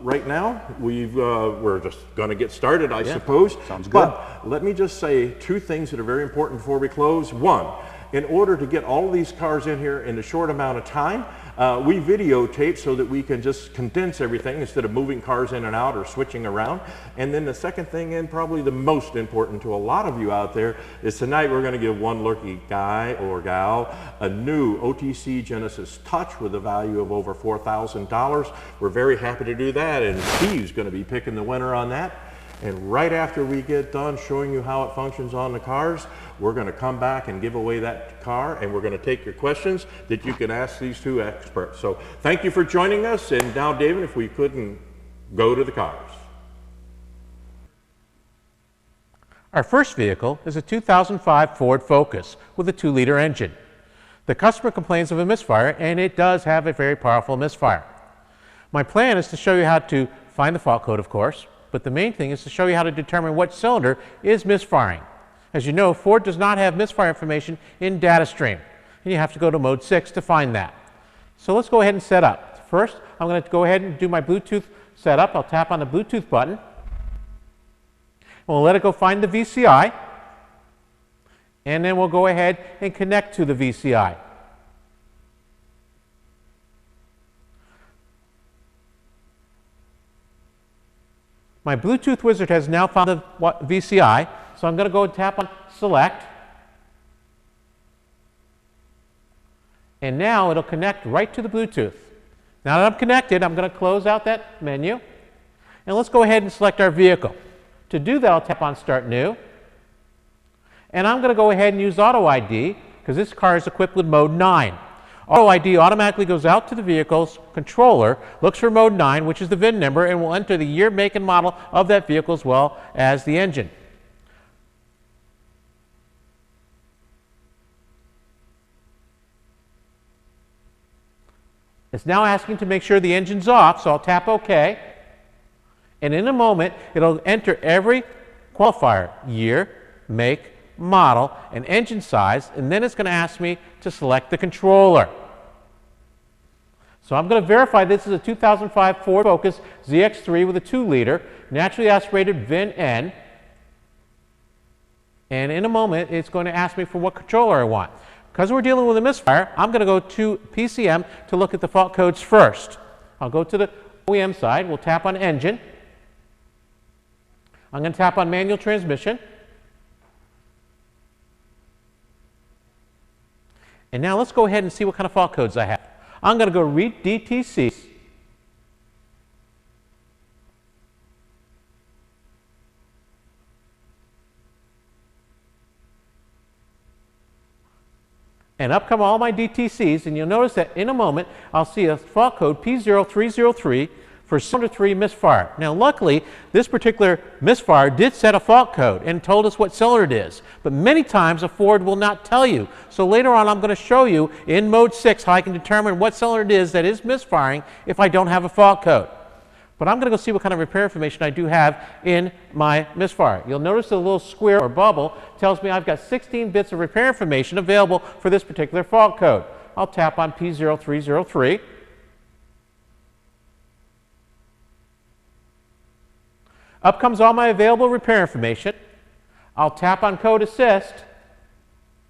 right now, we're just going to get started, I suppose. Sounds good. But let me just say two things that are very important before we close. One, in order to get all of these cars in here in a short amount of time, we videotape so that we can just condense everything instead of moving cars in and out or switching around. And then the second thing, and probably the most important to a lot of you out there, is tonight we're going to give one lucky guy or gal a new OTC Genisys Touch with a value of over $4,000. We're very happy to do that, and Steve's going to be picking the winner on that. And right after we get done showing you how it functions on the cars, we're going to come back and give away that car, and we're going to take your questions that you can ask these two experts. So thank you for joining us. And now, David, if we couldn't go to the cars. Our first vehicle is a 2005 Ford Focus with a 2-liter engine. The customer complains of a misfire, and it does have a very powerful misfire. My plan is to show you how to find the fault code, of course, but the main thing is to show you how to determine what cylinder is misfiring. As you know, Ford does not have misfire information in data stream, and you have to go to mode 6 to find that. So let's go ahead and set up. First, I'm going to go ahead and do my Bluetooth setup. I'll tap on the Bluetooth button. We'll let it go find the VCI, and then we'll go ahead and connect to the VCI. My Bluetooth wizard has now found the VCI, so I'm going to go and tap on Select. And now it'll connect right to the Bluetooth. Now that I'm connected, I'm going to close out that menu. And let's go ahead and select our vehicle. To do that, I'll tap on Start New. And I'm going to go ahead and use Auto ID, because this car is equipped with Mode 9. Auto ID automatically goes out to the vehicle's controller, looks for Mode 9, which is the VIN number, and will enter the year, make, and model of that vehicle as well as the engine. It's now asking to make sure the engine's off, so I'll tap OK. And in a moment, it'll enter every qualifier: year, make, model, and engine size, and then it's going to ask me to select the controller. So I'm going to verify this is a 2005 Ford Focus ZX3 with a 2-liter, naturally aspirated VIN N. And in a moment, it's going to ask me for what controller I want. Because we're dealing with a misfire, I'm going to go to PCM to look at the fault codes first. I'll go to the OEM side. We'll tap on Engine. I'm going to tap on Manual Transmission. And now let's go ahead and see what kind of fault codes I have. I'm going to go read DTCs. And up come all my DTCs, and you'll notice that in a moment I'll see a fault code P0303 for cylinder 3 misfire. Now luckily, this particular misfire did set a fault code and told us what cylinder it is, but many times a Ford will not tell you. So later on I'm going to show you in mode 6 how I can determine what cylinder it is that is misfiring if I don't have a fault code. But I'm going to go see what kind of repair information I do have in my misfire. You'll notice the little square or bubble tells me I've got 16 bits of repair information available for this particular fault code. I'll tap on P0303. Up comes all my available repair information. I'll tap on Code Assist,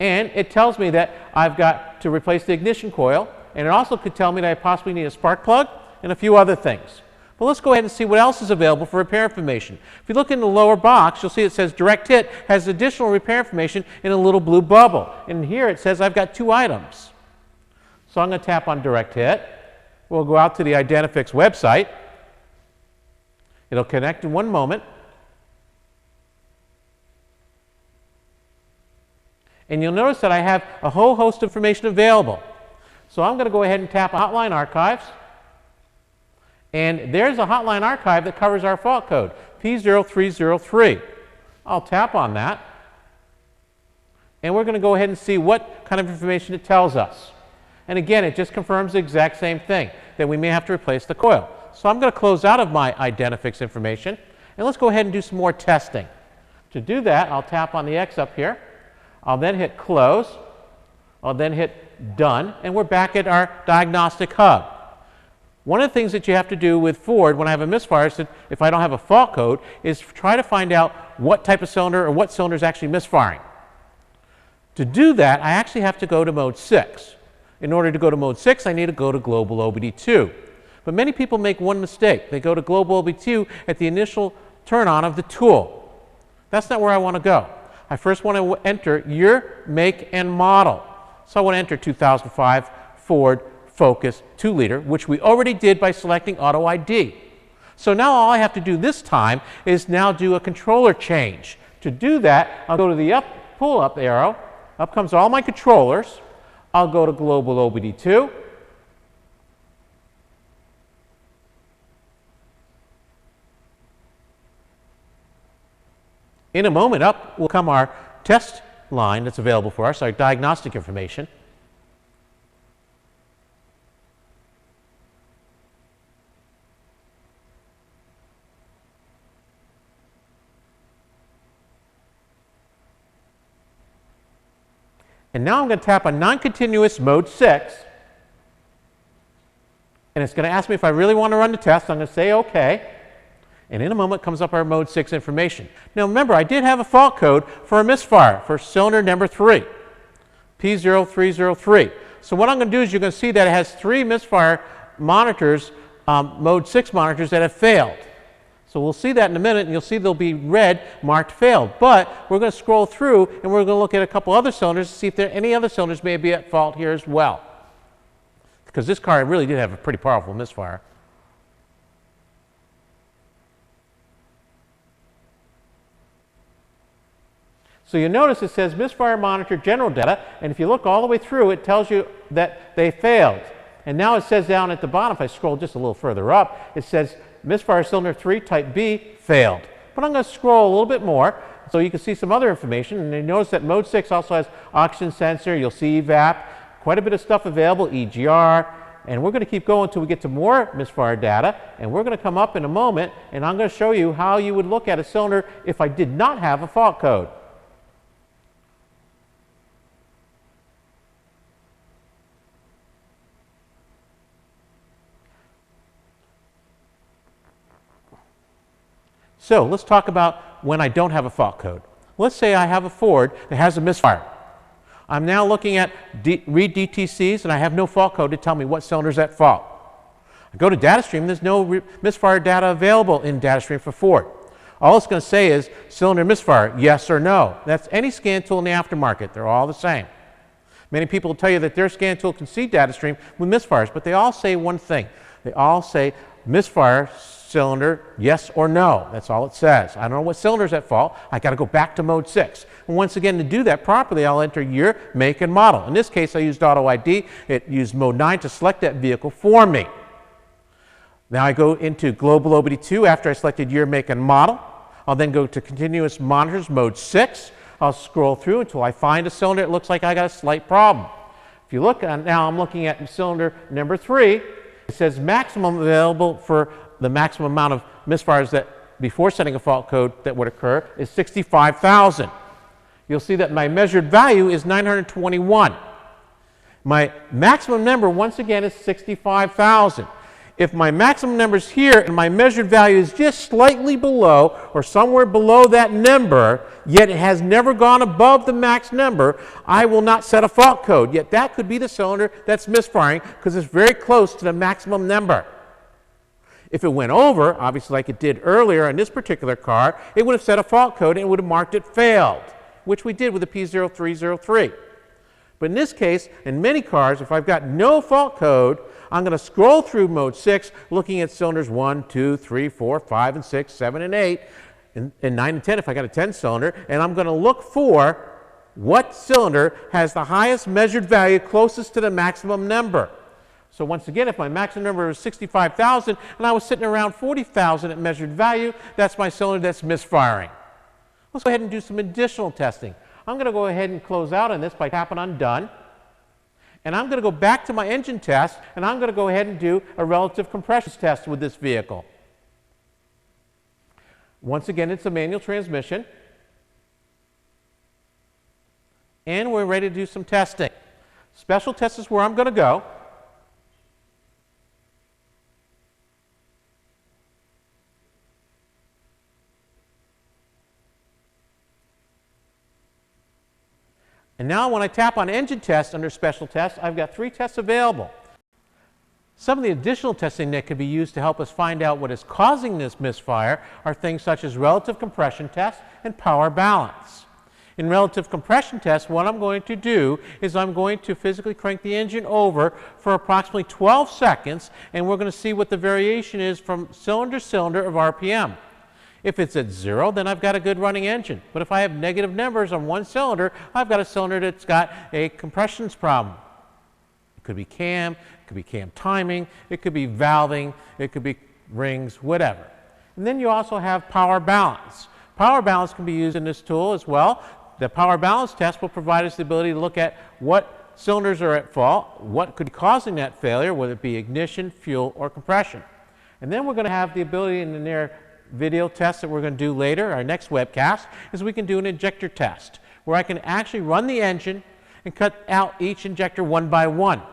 and it tells me that I've got to replace the ignition coil, and it also could tell me that I possibly need a spark plug and a few other things. But let's go ahead and see what else is available for repair information. If you look in the lower box, you'll see it says Direct Hit has additional repair information in a little blue bubble. And here it says I've got 2 items. So I'm going to tap on Direct Hit. We'll go out to the Identifix website. It'll connect in one moment. And you'll notice that I have a whole host of information available. So I'm going to go ahead and tap Hotline Archives. And there's a hotline archive that covers our fault code, P0303. I'll tap on that. And we're going to go ahead and see what kind of information it tells us. And again, it just confirms the exact same thing, that we may have to replace the coil. So I'm going to close out of my Identifix information, and let's go ahead and do some more testing. To do that, I'll tap on the X up here. I'll then hit Close. I'll then hit Done, and we're back at our diagnostic hub. One of the things that you have to do with Ford when I have a misfire, is that if I don't have a fault code, is try to find out what type of cylinder or what cylinder is actually misfiring. To do that, I actually have to go to mode 6. In order to go to mode 6, I need to go to global OBD2. But many people make one mistake. They go to global OBD2 at the initial turn on of the tool. That's not where I want to go. I first want to enter year, make, and model. So I want to enter 2005 Ford Focus 2-liter, which we already did by selecting Auto ID. So now all I have to do this time is now do a controller change. To do that, I'll go to the pull-up arrow. Up comes all my controllers. I'll go to global OBD2. In a moment, up will come our test line that's available for us, our diagnostic information. And now I'm going to tap on non-continuous mode 6. And it's going to ask me if I really want to run the test. I'm going to say OK. And in a moment comes up our mode 6 information. Now remember, I did have a fault code for a misfire for cylinder number 3, P0303. So what I'm going to do is you're going to see that it has 3 misfire monitors, mode 6 monitors that have failed. So we'll see that in a minute, and you'll see they'll be red marked failed. But we're going to scroll through, and we're going to look at a couple other cylinders to see if there any other cylinders may be at fault here as well. Because this car really did have a pretty powerful misfire. So you notice it says misfire monitor general data, and if you look all the way through, it tells you that they failed. And now it says down at the bottom, if I scroll just a little further up, it says misfire cylinder 3 type B failed. But I'm going to scroll a little bit more so you can see some other information. And you notice that mode 6 also has oxygen sensor. You'll see evap, quite a bit of stuff available, EGR. And we're going to keep going until we get to more misfire data. And we're going to come up in a moment, and I'm going to show you how you would look at a cylinder if I did not have a fault code. So let's talk about when I don't have a fault code. Let's say I have a Ford that has a misfire. I'm now looking at read DTCs, and I have no fault code to tell me what cylinder is at fault. I go to DataStream, there's no misfire data available in DataStream for Ford. All it's going to say is cylinder misfire, yes or no. That's any scan tool in the aftermarket. They're all the same. Many people will tell you that their scan tool can see DataStream with misfires, but they all say one thing. They all say misfire cylinder, yes or no. That's all it says. I don't know what cylinder is at fault. I got to go back to mode 6. And once again, to do that properly, I'll enter year, make, and model. In this case, I used Auto ID. It used mode 9 to select that vehicle for me. Now I go into global OBD2 after I selected year, make, and model. I'll then go to continuous monitors, mode 6. I'll scroll through until I find a cylinder. It looks like I got a slight problem. If you look, now I'm looking at cylinder number 3. It says maximum available for the maximum amount of misfires that before setting a fault code that would occur is 65,000. You'll see that my measured value is 921. My maximum number, once again, is 65,000. If my maximum number is here and my measured value is just slightly below or somewhere below that number, yet it has never gone above the max number, I will not set a fault code. Yet that could be the cylinder that's misfiring because it's very close to the maximum number. If it went over, obviously like it did earlier in this particular car, it would have set a fault code and it would have marked it failed, which we did with the P0303. But in this case, in many cars, if I've got no fault code, I'm going to scroll through mode 6, looking at cylinders 1, 2, 3, 4, 5, and 6, 7, and 8, and 9 and 10 if I got a 10 cylinder, and I'm going to look for what cylinder has the highest measured value closest to the maximum number. So once again, if my maximum number is 65,000 and I was sitting around 40,000 at measured value, that's my cylinder that's misfiring. Let's go ahead and do some additional testing. I'm going to go ahead and close out on this by tapping on Done. And I'm going to go back to my engine test, and I'm going to go ahead and do a relative compression test with this vehicle. Once again, it's a manual transmission. And we're ready to do some testing. Special test is where I'm going to go. And now when I tap on engine test under special tests, I've got 3 tests available. Some of the additional testing that could be used to help us find out what is causing this misfire are things such as relative compression test and power balance. In relative compression test, what I'm going to do is I'm going to physically crank the engine over for approximately 12 seconds, and we're going to see what the variation is from cylinder to cylinder of RPM. If it's at 0, then I've got a good running engine. But if I have negative numbers on one cylinder, I've got a cylinder that's got a compression problem. It could be cam, it could be cam timing, it could be valving, it could be rings, whatever. And then you also have power balance. Power balance can be used in this tool as well. The power balance test will provide us the ability to look at what cylinders are at fault, what could be causing that failure, whether it be ignition, fuel, or compression. And then we're going to have the ability in the near video test that we're going to do later, our next webcast, is we can do an injector test, where I can actually run the engine and cut out each injector one by one.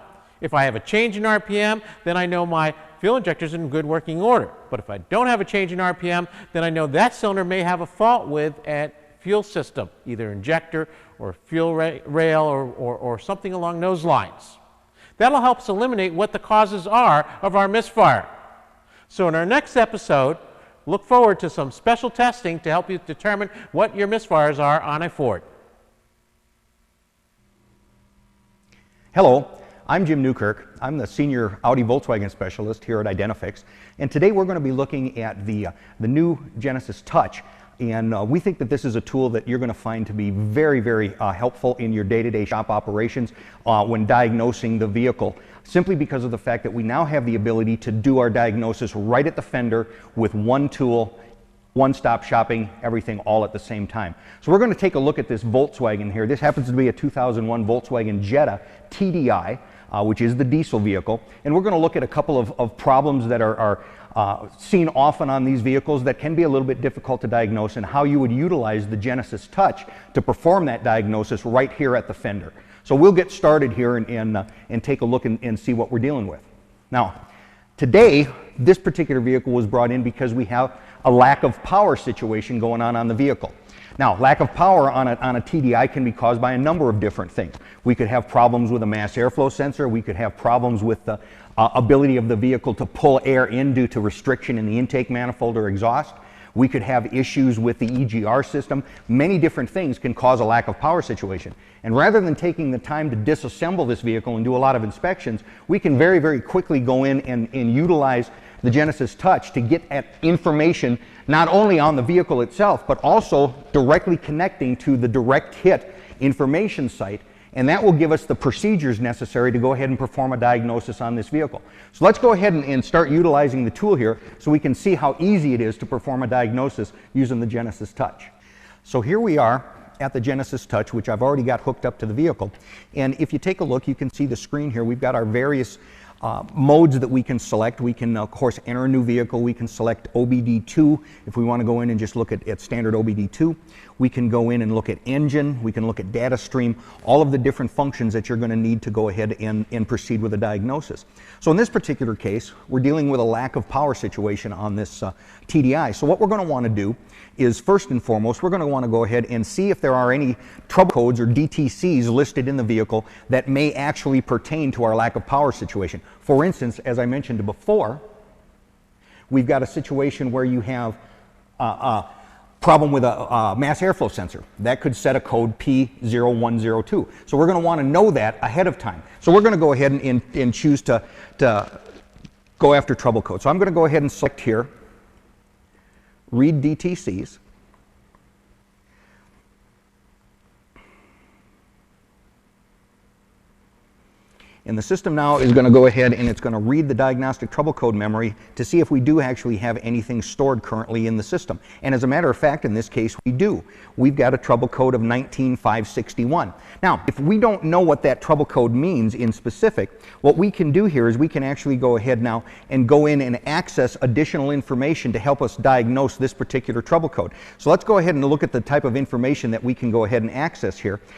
If I have a change in RPM, then I know my fuel injector is in good working order. But if I don't have a change in RPM, then I know that cylinder may have a fault with a fuel system, either injector or fuel rail or something along those lines. That'll help us eliminate what the causes are of our misfire. So in our next episode, look forward to some special testing to help you determine what your misfires are on a Ford. Hello, I'm Jim Newkirk. I'm the Senior Audi Volkswagen Specialist here at Identifix. And today we're going to be looking at the new Genisys Touch. And we think that this is a tool that you're going to find to be very, very helpful in your day-to-day shop operations when diagnosing the vehicle, simply because of the fact that we now have the ability to do our diagnosis right at the fender with one tool, one-stop shopping, everything all at the same time. So we're going to take a look at this Volkswagen here. This happens to be a 2001 Volkswagen Jetta TDI, which is the diesel vehicle. And we're going to look at a couple of problems that are seen often on these vehicles that can be a little bit difficult to diagnose, and how you would utilize the Genisys Touch to perform that diagnosis right here at the fender. So we'll get started here and take a look and see what we're dealing with. Now, today, this particular vehicle was brought in because we have a lack of power situation going on the vehicle. Now, lack of power on a TDI can be caused by a number of different things. We could have problems with a mass airflow sensor. We could have problems with the ability of the vehicle to pull air in due to restriction in the intake manifold or exhaust. We could have issues with the EGR system. Many different things can cause a lack of power situation. And rather than taking the time to disassemble this vehicle and do a lot of inspections, we can very, very quickly go in and utilize the Genisys Touch to get at information not only on the vehicle itself, but also directly connecting to the direct hit information site. And that will give us the procedures necessary to go ahead and perform a diagnosis on this vehicle. So let's go ahead and start utilizing the tool here so we can see how easy it is to perform a diagnosis using the Genisys Touch. So here we are at the Genisys Touch, which I've already got hooked up to the vehicle. And if you take a look, you can see the screen here. We've got our various modes that we can select. We can, of course, enter a new vehicle. We can select OBD2 if we want to go in and just look at standard OBD2. We can go in and look at engine. We can look at data stream, all of the different functions that you're going to need to go ahead and proceed with a diagnosis. So in this particular case, we're dealing with a lack of power situation on this TDI. So what we're going to want to do is, first and foremost, we're going to want to go ahead and see if there are any trouble codes or DTCs listed in the vehicle that may actually pertain to our lack of power situation. For instance, as I mentioned before, we've got a situation where you have a problem with a mass airflow sensor. That could set a code P0102. So we're going to want to know that ahead of time. So we're going to go ahead and choose to go after trouble code. So I'm going to go ahead and select here, read DTCs. And the system now is going to go ahead and it's going to read the diagnostic trouble code memory to see if we do actually have anything stored currently in the system. And as a matter of fact, in this case, we do. We've got a trouble code of 19561. Now, if we don't know what that trouble code means in specific, what we can do here is we can actually go ahead now and go in and access additional information to help us diagnose this particular trouble code. So let's go ahead and look at the type of information that we can go ahead and access here.